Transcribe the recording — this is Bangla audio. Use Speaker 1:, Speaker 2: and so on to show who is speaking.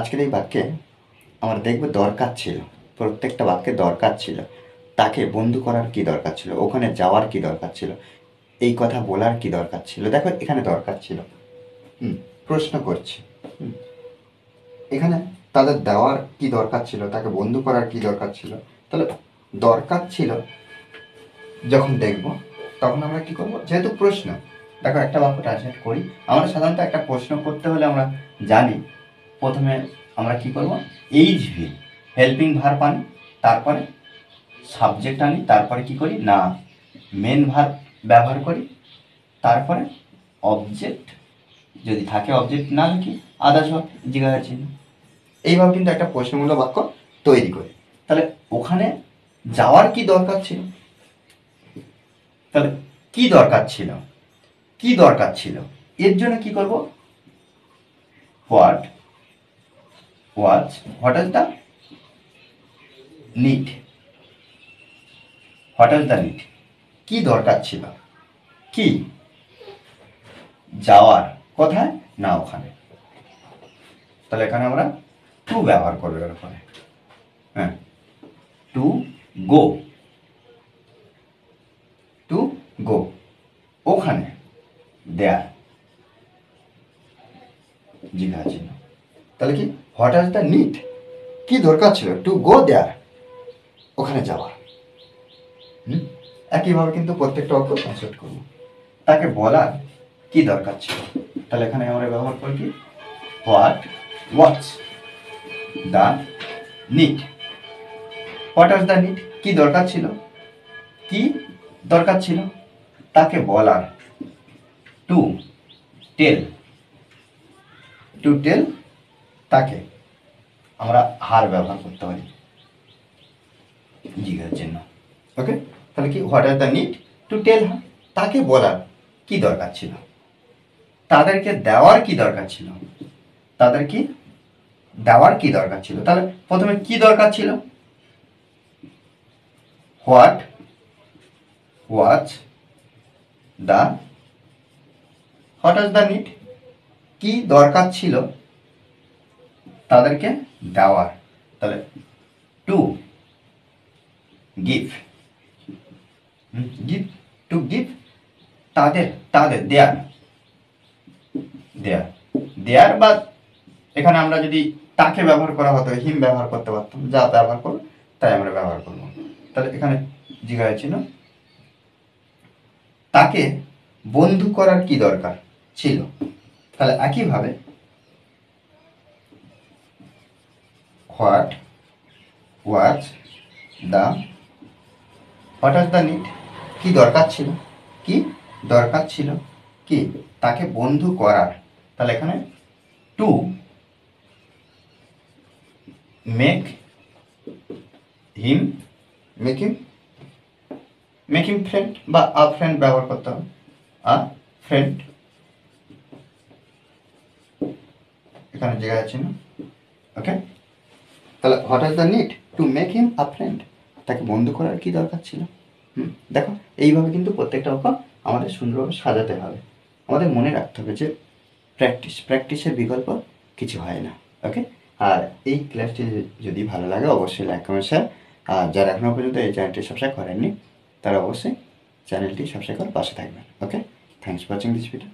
Speaker 1: আজকের এই বাক্যে আমরা দেখব দরকার ছিল, প্রত্যেকটা বাক্যে দরকার ছিল। তাকে বন্ধু করার কি দরকার ছিল, ওখানে যাওয়ার কি দরকার ছিল, এই কথা বলার কি দরকার ছিল। দেখো এখানে দরকার ছিল, প্রশ্ন করছি। এখানে তাদের দেওয়ার কি দরকার ছিল, তাকে বন্ধু করার কি দরকার ছিল। তাহলে দরকার ছিল যখন দেখব তখন আমরা কি করব, যেহেতু প্রশ্ন, দেখো একটা বাক্য ট্রান্সলেট করি। আমরা সাধারণত একটা প্রশ্ন করতে হলে আমরা জানি প্রথমে আমরা কি করব, এইচভি হেল্পিং ভার্ব আনি, তারপরে সাবজেক্ট আনি, তারপরে কি করি না মেন ভার্ব ব্যবহার করি, তারপরে অবজেক্ট যদি থাকে অবজেক্ট না লিখি আদার্স ভার্ব জিজ্ঞাসা চিহ্ন। এইভাবে কিন্তু একটা প্রশ্নমূলক বাক্য তৈরি করি। তাহলে ওখানে যাওয়ার কি দরকার ছিল, তাহলে কি দরকার ছিল, কি দরকার ছিল, এর জন্য কি করব, what was is the need, what is the need, কি দরকার ছিল, কি যাওয়ার, কোথায় না ওখানে। তাহলে এখানে আমরা টু ব্যবহার করবো এর উপরে, হ্যাঁ টু গো, টু গো ওখানে, দেয়ার জিজ্ঞাসা চিহ্ন। তাহলে কি হোয়াট ইজ দ্য নিড, কি দরকার ছিল, টু গো দেয়ার ওখানে যাওয়া। একইভাবে কিন্তু প্রত্যেকটা বাক্য ট্রান্সলেট করবো। তাকে বলার কি দরকার ছিল, তাহলে এখানে আমরা ব্যবহার করি কি what was the need, what was the need, কি দরকার ছিল, কি দরকার ছিল, তাকে বলার, টু টেল, টু টেল তাকে আমরা হার ব্যবহার করতে পারি জিজ্ঞাসার জন্য। ওকে, তাহলে কি what are the need to tell her, তাকে বলার কি দরকার ছিল, তাদেরকে দেওয়ার কি দরকার ছিল, তাদের কি দেওয়ার কি দরকার ছিল। তাহলে প্রথমে কি দরকার ছিল, what was the, what was the need, কি দরকার ছিল তাদেরকে দেওয়ার। তাহলে to give, give to give তাদের, তাদের দেয়ার, দেয়ার দেয়ার, বা এখানে আমরা যদি তাকে ব্যবহার করা হতো হিম ব্যবহার করতে পারতাম, যা ব্যবহার করবো তাই আমরা ব্যবহার করবো। তাহলে এখানে জিজ্ঞাসা ছিল তাকে বন্ধু করার কি দরকার ছিল। তাহলে একইভাবে what was the, what was the need, কি দরকার ছিল, কি দরকার ছিল কি তাকে বন্ধু করার। তাহলে এখানে to make him, make him, make him friend, বা আ ফ্রেন্ড ব্যবহার করতে হবে, আ ফ্রেন্ড এখানে জিজ্ঞাসা চিহ্ন। ওকে, তাহলে what is the need to make him a friend, তাকে বন্ধু করার কি দরকার ছিল। দেখো এইভাবে কিন্তু প্রত্যেকটা বাক্য আমাদের সুন্দরভাবে সাজাতে হবে। আমাদের মনে রাখতে হবে যে প্র্যাকটিসের বিকল্প কিছু হয় না। ওকে, আর এই ক্লাসটি যদি ভালো লাগে অবশ্যই লাইক কমেন্ট শেয়ার। আর যারা এখনও পর্যন্ত এই চ্যানেলটি সাবস্ক্রাইব করেননি তারা অবশ্যই চ্যানেলটি সাবস্ক্রাইব করে পাশে থাকবেন। Okay, thanks for watching this video.